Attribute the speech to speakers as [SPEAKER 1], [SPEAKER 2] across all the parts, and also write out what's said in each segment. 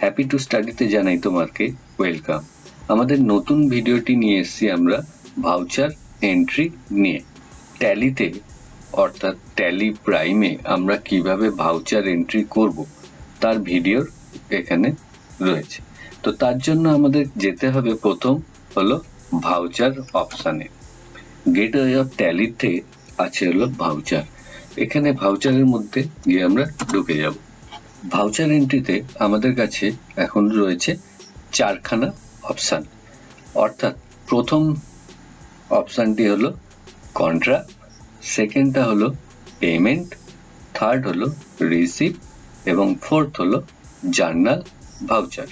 [SPEAKER 1] Happy to স্টাডিতে জানাই তোমাকে welcome. আমাদের নতুন ভিডিওটি নিয়ে এসেছি আমরা ভাউচার এন্ট্রি নিয়ে। ট্যালিতে অর্থাৎ ট্যালি প্রাইমে আমরা কিভাবে ভাউচার এন্ট্রি করব তার ভিডিও এখানে রয়েছে। তো তার জন্য আমাদের যেতে হবে প্রথম হলো ভাউচার অপশানে। গেটওয়ে অফ ট্যালিতে আছে হলো ভাউচার। এখানে ভাউচারের মধ্যে গিয়ে আমরা ঢুকে যাব। ভাউচার এন্ট্রিতে আমাদের কাছে এখন রয়েছে চারখানা অপশান, অর্থাৎ প্রথম অপশানটি হলো কন্ট্রা, সেকেন্ডটা হলো পেমেন্ট, থার্ড হলো রিসিভ এবং ফোর্থ হলো জার্নাল ভাউচার।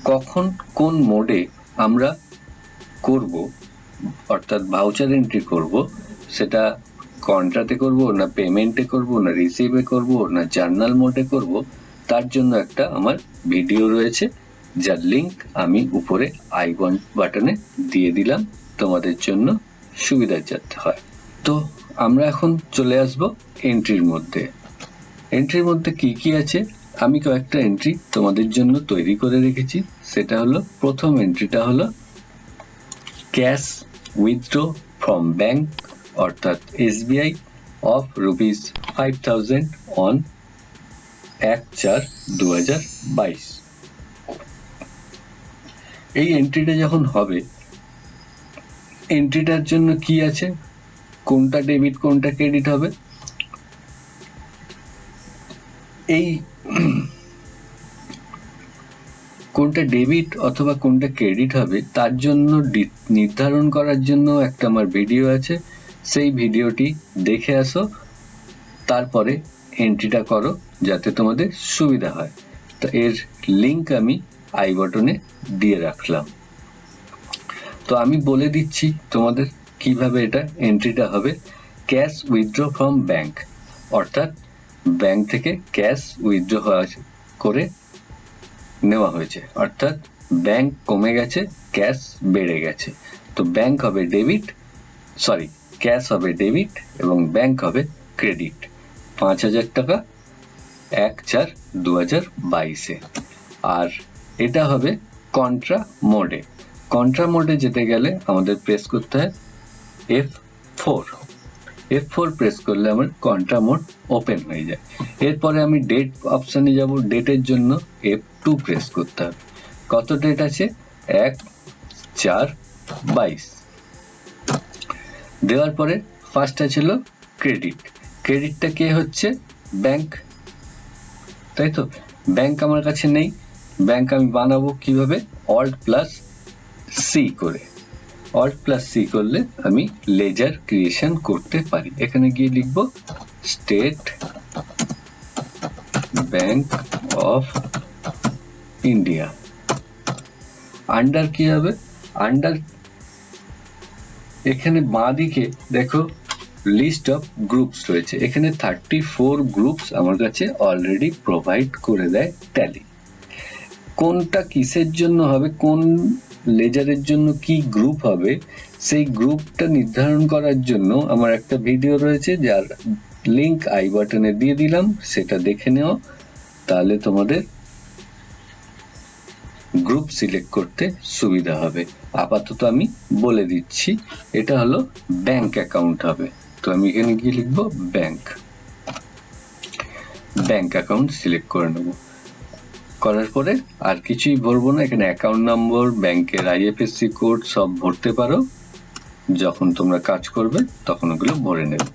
[SPEAKER 1] কখন কোন মোডে আমরা করব অর্থাৎ ভাউচার এন্ট্রি করব, সেটা কন্ট্রাতে করব না পেমেন্টে করব না রিসিভে করব না জার্নাল মোডে করব, তার জন্য একটা আমার ভিডিও রয়েছে যার লিংক আমি উপরে আই বাটনে দিয়ে দিলাম, তোমাদের জন্য সুবিধা যাতে হয়। তো আমরা এখন চলে আসব এন্ট্রির মধ্যে। এন্ট্রির মধ্যে কি কি আছে আমি কয়েকটা এন্ট্রি তোমাদের জন্য তৈরি করে রেখেছি। সেটা হলো প্রথম এন্ট্রিটা হলো ক্যাশ উইথড্র ফ্রম ব্যাংক অর্থাৎ SBI of rupees 5000 on 1/4/2022। এই এন্ট্রিটা যখন হবে, এন্ট্রিটার জন্য কি আছে, কোনটা ডেবিট কোনটা ক্রেডিট হবে, এই কোনটা ডেবিট অথবা কোনটা ক্রেডিট হবে তার জন্য নির্ধারণ করার জন্য একটা আমার ভিডিও আছে, সেই ভিডিওটি দেখে আসো, তারপরে এন্ট্রিটা করো যাতে তোমাদের সুবিধা হয়। তো এর লিংক আমি আই বাটনে দিয়ে রাখলাম। তো আমি বলে দিচ্ছি তোমাদের কিভাবে এটা এন্ট্রিটা হবে। ক্যাশ উইথড্র ফ্রম ব্যাংক অর্থাৎ ব্যাংক থেকে ক্যাশ উইথড্র করে নেওয়া হয়েছে, অর্থাৎ ব্যাংক কমে গেছে ক্যাশ বেড়ে গেছে। তো ব্যাংক হবে ডেবিট, সরি ক্যাশ হবে ডেবিট এবং ব্যাংক হবে ক্রেডিট 5000 টাকা 1/4/2022-এ। আর এটা হবে কন্ট্রা মোডে। কন্ট্রা মোডে যেতে গেলে আমাদের প্রেস করতে হয় F4 প্রেস করলে আমার কন্ট্রা মোড ওপেন হয়ে যায়। এরপরে আমি ডেট অপশানে যাব, ডেটের জন্য F2 প্রেস করতে হবে। কত ডেট আছে 1/4/22। দেওয়ার পরে ফার্স্টটা ছিল ক্রেডিট। ক্রেডিটটা কে হচ্ছে ব্যাংক, তাই তো। ব্যাংক আমার কাছে নেই, ব্যাংক আমি বানাবো কিভাবে, Alt+C করে। Alt+C করলে আমি লেজার ক্রিয়েশন করতে পারি। এখানে গিয়ে লিখব state bank of India. Under কি হবে, আন্ডার এখানে বাঁদিকে দেখো লিস্ট অফ গ্রুপস রয়েছে, এখানে 34 গ্রুপস আমার কাছে অলরেডি প্রোভাইড করে দেয় ট্যালি। কোনটা কিসের জন্য হবে, কোন লেজারের জন্য কি গ্রুপ হবে, সেই গ্রুপটা নির্ধারণ করার জন্য আমার একটা ভিডিও রয়েছে যার লিংক আই বাটনে দিয়ে দিলাম, সেটা দেখে নেও, তাহলে তোমাদের গ্রুপ সিলেক্ট করতে সুবিধা হবে। আপাতত আমি বলে দিচ্ছি এটা হলো ব্যাংক অ্যাকাউন্ট হবে। তো আমি এখানে গিয়ে লিখব ব্যাংক অ্যাকাউন্ট সিলেক্ট করে নেব। করার পরে আর কিছুই ভরবো না, এখানে অ্যাকাউন্ট নম্বর, ব্যাংকের IFSC কোড সব ভরতে পারো, যখন তোমরা কাজ করবে তখন ওগুলো ভরে নেবে।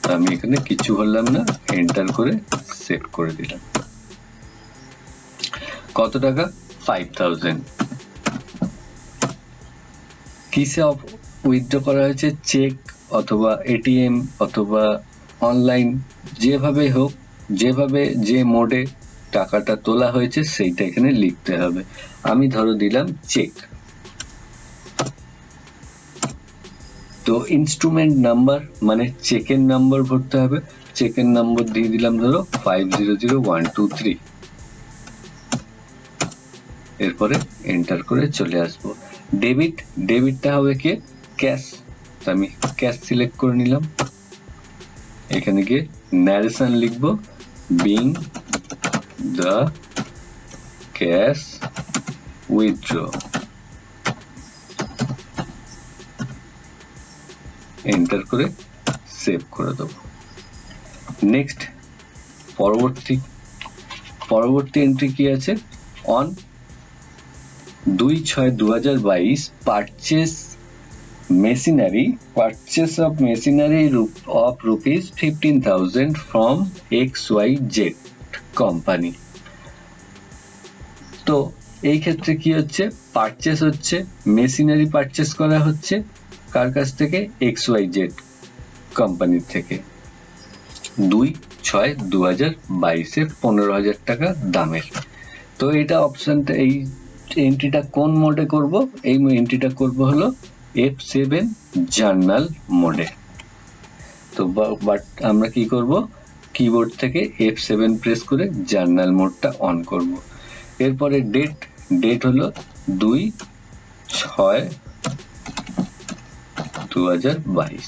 [SPEAKER 1] তো আমি এখানে কিছু ভরলাম না, এন্টার করে সেভ করে দিলাম। কত টাকা 5000। কিসে উইথড্র করা হয়েছে, চেক অথবা ATM অথবা অনলাইন, যেভাবে হোক, যেভাবে যে মোডে টাকাটা তোলা হয়েছে সেইটা এখানে লিখতে হবে। আমি ধরো দিলাম চেক। তো ইনস্ট্রুমেন্ট নাম্বার মানে চেকের নাম্বার ভরতে হবে, চেকের নম্বর দিয়ে দিলাম ধরো 500123। এরপরে এন্টার করে চলে আসবো। ডেবিটটা হবে কি ক্যাশ, আমি ক্যাশ সিলেক্ট করে নিলাম। এখানে গিয়ে ন্যারেশন লিখবো, being the cash withdraw, enter করে সেভ করে দেব। নেক্সট পরবর্তী এন্ট্রি কি আছে, on 2/6/2022 purchase of machinery of rupees 15,000 from XYZ company। তো এই ক্ষেত্রে কি হচ্ছে, পারচেস হচ্ছে, মেশিনারি পারচেস করা হচ্ছে কার কাছ থেকে, XYZ কোম্পানির থেকে 2/6/2022 15,000 টাকা দামের। তো এটা অপশনটা, এই এন্ট্রিটা কোন মোডে করব, এই এন্ট্রিটা করব হলো F7 জার্নাল মোডে। তো বাট আমরা কি করব, কিবোর্ড থেকে F7 প্রেস করে জার্নাল মোডটা অন করব। এরপরে ডেট হলো 2/6/2022।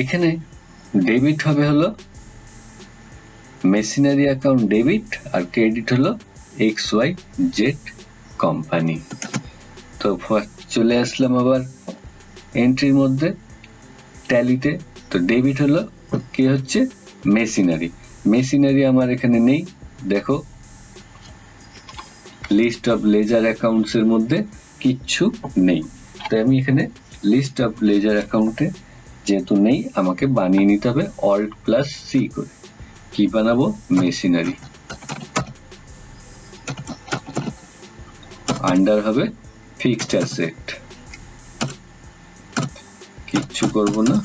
[SPEAKER 1] এখানে ডেবিট হবে হলো মেশিনারি অ্যাকাউন্ট ডেবিট, আর ক্রেডিট হলো XYZ কোম্পানি। তো চলে আসলাম আবার এন্ট্রির মধ্যে, ট্যালিতে। তো ডেবিট হলো কি হচ্ছে, মেশিনারি আমার এখানে নেই, দেখো লিস্ট অফ লেজার অ্যাকাউন্টস এর মধ্যে কিচ্ছু নেই। তাই আমি এখানে লিস্ট অফ লেজার অ্যাকাউন্টে যেহেতু নেই, আমাকে বানিয়ে নিতে হবে Alt+C করে। কি বানাবো, মেশিনারি, আন্ডার হবে ফিক্সড অ্যাসেট, কিচ্ছু করব না,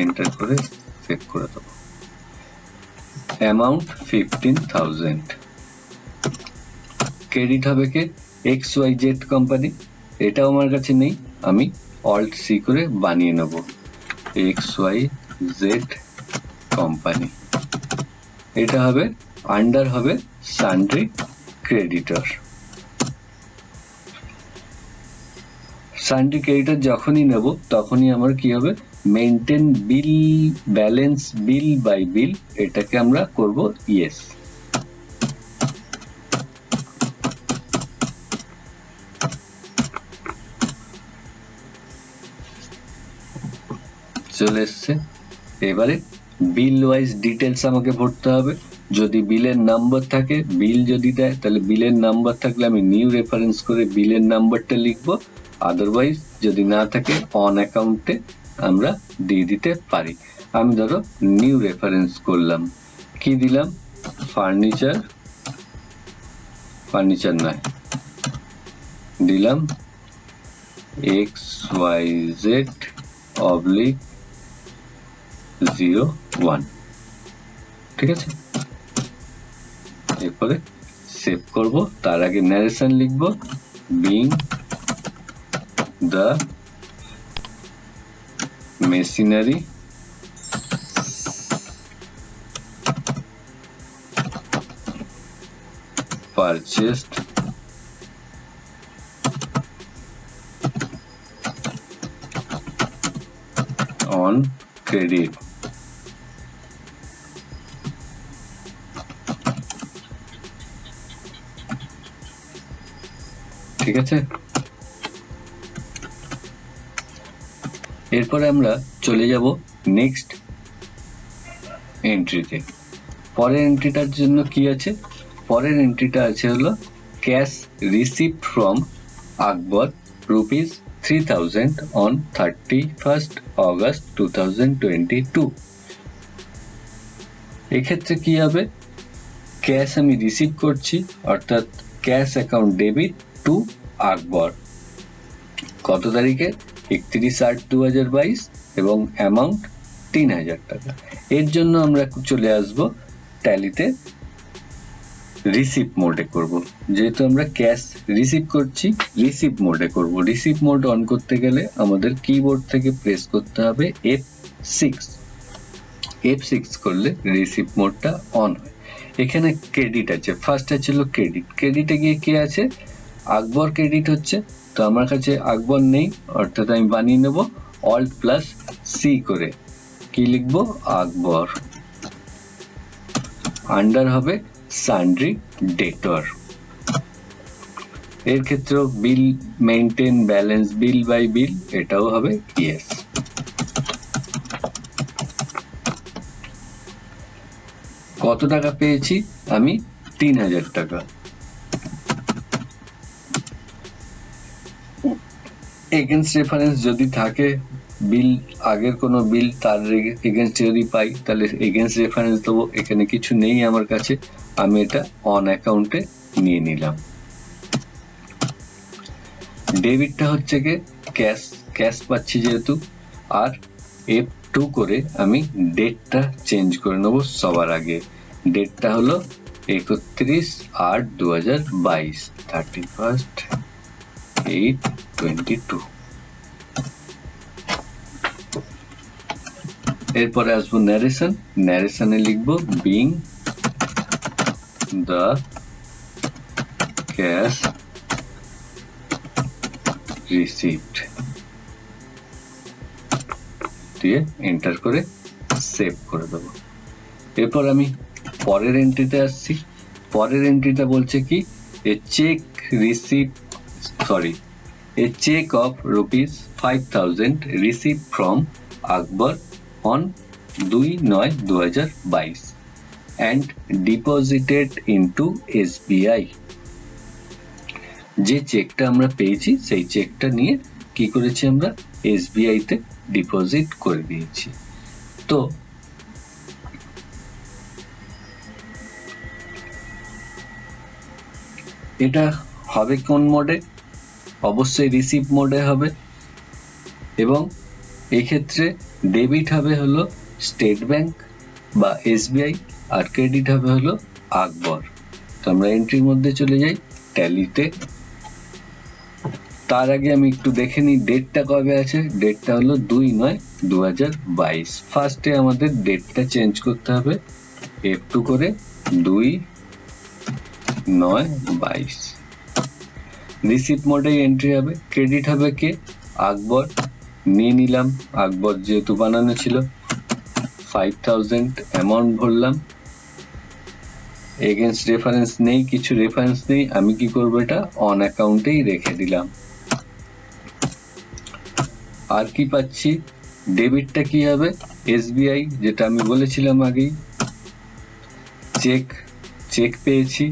[SPEAKER 1] এন্টার করে সেভ করে দেবো। অ্যামাউন্ট 15,000। ক্রেডিট হবে কে, XYZ কোম্পানি, এটাও আমার কাছে নেই, আমি Alt+C করে বানিয়ে নেব XYZ কোম্পানি। এটা হবে আন্ডার হবে সান্ড্রি ক্রেডিটর। সান্ড্রি ক্রেডিটর যখনই নেব তখনই আমার কি হবে, maintain bill balance bill by bill, এটাকে আমরা করব ইয়েস। চলে এসছে। এবারে বিল ওয়াইজ ডিটেলস আমাকে ভরতে হবে। যদি বিলের নাম্বার থাকে, বিল যদি দেয় তাহলে বিলের নাম্বার থাকলে আমি নিউ রেফারেন্স করে বিলের নাম্বারটা লিখবো, আদারওয়াইজ যদি না থাকে অন অ্যাকাউন্টে আমরা দিয়ে দিতে পারি। আমি ধরো নিউ রেফারেন্স করলাম, কি দিলাম, ফার্নিচার নয়, দিলাম XYZ/01, ঠিক আছে। এরপরে সেভ করব, তার আগে ন্যারেশন লিখবো, being the machinery purchased on credit ঠিক আছে। এরপরে আমরা চলে যাব নেক্সট এন্ট্রিতে। পরের এন্ট্রিটার জন্য কি আছে, পরের এন্ট্রিটা আছে হলো cash received from Akbar ₹3,000 on 31st August 2022। এক্ষেত্রে কি হবে, ক্যাশ আমি রিসিভ করছি, অর্থাৎ ক্যাশ অ্যাকাউন্ট ডেবিট টু আকবর, কত তারিখে, 31/8/2022 এবং অ্যামাউন্ট 3,000 টাকা। এর জন্য আমরা চলে আসব ট্যালিতে, রিসিভ মোডে করব। যেহেতু আমরা ক্যাশ রিসিভ করছি, রিসিভ মোডে করব। রিসিভ মোড অন করতে গেলে আমাদের কিবোর্ড থেকে প্রেস করতে হবে F6 করলে রিসিভ মোডটা অন হয়। এখানে ক্রেডিট আছে, ফার্স্ট ছিল ক্রেডিট, ক্রেডিটে গিয়ে কি আছে, আকবর ক্রেডিট হচ্ছে, তো আমার কাছে আকবর নেই, অর্থাৎ আমি বানিয়ে নেব Alt+C করে, কি লিখবো, আকবর, আন্ডার হবে সান্ড্রি ডেটর। এর ক্ষেত্রে বিল মেইনটেইন ব্যালেন্স বিল বাই বিল, এটাও হবে ইয়েস। কত টাকা পেয়েছি আমি? 3000 টাকা। এগেইনস্ট রেফারেন্স যদি থাকে, বিল আগের কোনো বিল তার এগেইনস্ট যদি পাই তাহলে এগেইনস্ট রেফারেন্স দেবো। এখানে কিছু নেই আমার কাছে, আমি এটা অন অ্যাকাউন্টে নিয়ে নিলাম। ডেবিটটা হচ্ছে কি ক্যাশ, ক্যাশ পাচ্ছি যেহেতু। আর F2 করে আমি ডেটটা চেঞ্জ করে নেবো সবার আগে। ডেটটা হলো 31/8/2022, 31/8/22। এরপরে আসবো ন্যারেশন। ন্যারেশনে লিখবো বিং দ্য ক্যাশ রিসিপ্ট দিয়ে এন্টার করে সেভ করে দেবো। এরপর আমি পরের এন্ট্রিতে আসছি। পরের এন্ট্রিটা বলছে কি a cheque receipt a check of ₹5,000 received from Akbar on 2/9/2022 and deposited into SBI। যে চেকটা আমরা পেয়েছি সেই চেকটা নিয়ে কি করেছি আমরা SBI তে ডিপোজিট করে দিয়েছি। তো এটা হবে কোন মোডে? অবশ্যই রিসিভ মোডে হবে। এবং এই ক্ষেত্রে ডেবিট হবে হলো স্টেট ব্যাংক বা SBI, আর ক্রেডিট হবে হলো আকবর। তো আমরা এন্ট্রির মধ্যে চলে যাই ট্যালিতে। তার আগে আমি একটু দেখে নিই ডেটটা কবে আছে। ডেটটা হলো 2/9/2022। ফার্স্টে আমাদের ডেটটা চেঞ্জ করতে হবে, F2 করে 2/9/22। রিসিভ মোডে এন্ট্রি হবে। ক্রেডিট হবে কে? আকবর। নিয়ে নিলাম, আকবর যেহেতু বানানো ছিল। 5000 অ্যামাউন্ট ভরলাম। এগেইনস্ট রেফারেন্স নেই, কিছু রেফারেন্স নেই, আমি কি করবো এটা অন অ্যাকাউন্টেই রেখে দিলাম। আর কি পাচ্ছি? ডেবিটটা কি হবে? SBI, যেটা আমি বলেছিলাম আগেই। চেক পেয়েছি,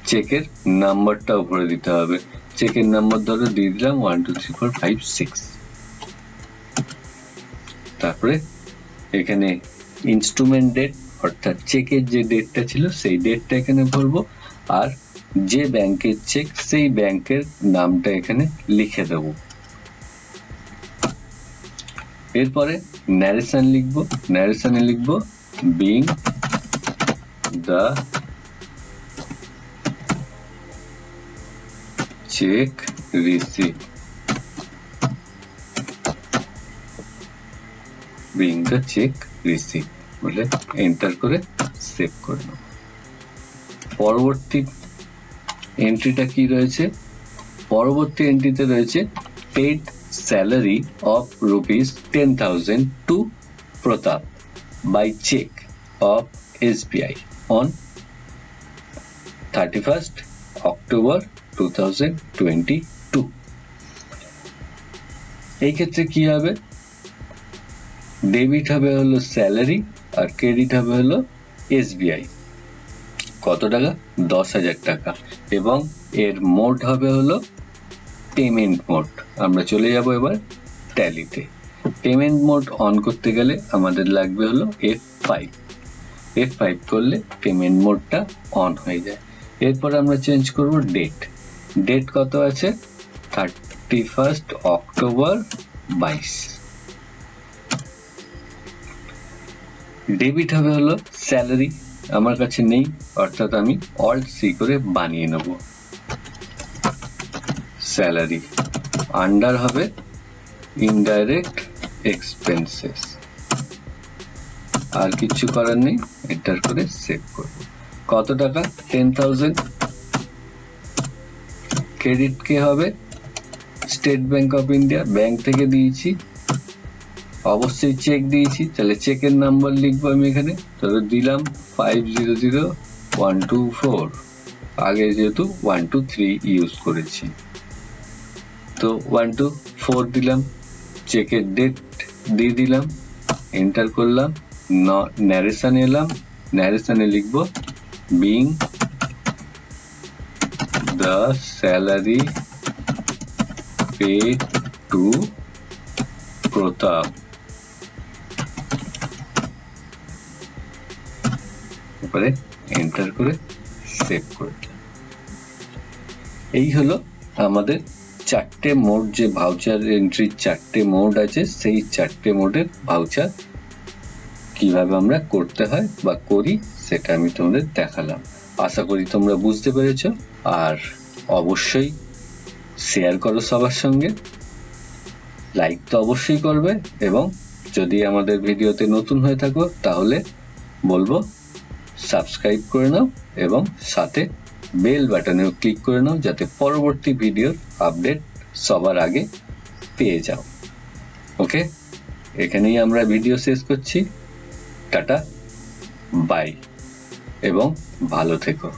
[SPEAKER 1] চেকের নাম্বারটাও ভরে দিতে হবে। চেকের নাম্বার ধরে দিয়ে দিলাম 1 2 3 4 5 6। তারপরে এখানে ইনস্ট্রুমেন্ট ডেট অর্থাৎ চেকের যে ডেটটা ছিল সেই ডেটটা এখানে ভরবো, আর যে ব্যাংকের চেক সেই ব্যাংকের নামটা এখানে লিখে দেব। এরপরে ন্যারেশন লিখবো। ন্যারেশনে লিখবো being the cheque receipt, being the cheque receipt বলে এন্টার করে সেভ করে নেব। পরবর্তী এন্ট্রিটা কি রয়েছে? পরবর্তী এন্ট্রিতে রয়েছে paid salary of ₹10,000 to Pratap by cheque of SBI on 31st October 2022। এই ক্ষেত্রে কি হবে? ডেবিট হবে হলো স্যালারি আর ক্রেডিট হবে হলো SBI। কত টাকা? 10,000 টাকা। এবং এর মোড হবে হলো পেমেন্ট মোড। আমরা চলে যাব এবার ট্যালিতে। পেমেন্ট মোড অন করতে গেলে আমাদের লাগবে হলো F5 করলে পেমেন্ট মোডটা অন হয়ে যায়। এরপর আমরা চেঞ্জ করব ডেট। ডেট কত আছে? 31st October 22। ডেবিট হবে হলো স্যালারি, আমার কাছে নেই অর্থাৎ আমি Alt+C করে বানিয়ে নেব স্যালারি। আন্ডার হবে ইনডাইরেক্ট এক্সপেন্সেস। আর কিছু করার নেই, এন্টার করে সেভ করব। কত টাকা? 10,000। ক্রেডিট কে হবে? State bank of India, bank থেকে দিয়েছি। অবশ্যই চেক দিয়েছি, তাহলে চেকের নাম্বার লিখবো আমি এখানে। তাহলে দিলাম 500124, আগে যেহেতু 123 ইউজ করেছি, তো 124 দিলাম। চেকের ডেট দিয়ে দিলাম, এন্টার করলাম, ন্যারেশন এলাম, ন্যারেশনে লিখবো being the salary paid to প্রতাপ, তারপরে এন্টার করে সেভ করে দিলাম। এই হলো আমাদের 4টে মোড, যে ভাউচার এন্ট্রির 4টে মোড আছে, সেই 4টে মোডের ভাউচার কিভাবে আমরা করতে হয় বা করি সেটা আমি তোমাদের দেখালাম। আশা করি তোমরা বুঝতে পেরেছো। আর অবশ্যই শেয়ার করো সবার সঙ্গে, লাইক তো অবশ্যই করবে, এবং যদি আমাদের ভিডিওতে নতুন হয়ে থাকো তাহলে বলবো সাবস্ক্রাইব করে নাও এবং সাথে বেল বাটনেও ক্লিক করে নাও, যাতে পরবর্তী ভিডিওর আপডেট সবার আগে পেয়ে যাও। ওকে, এখানেই আমরা ভিডিও শেষ করছি। টাটা, বাই এবং ভালো থেকো।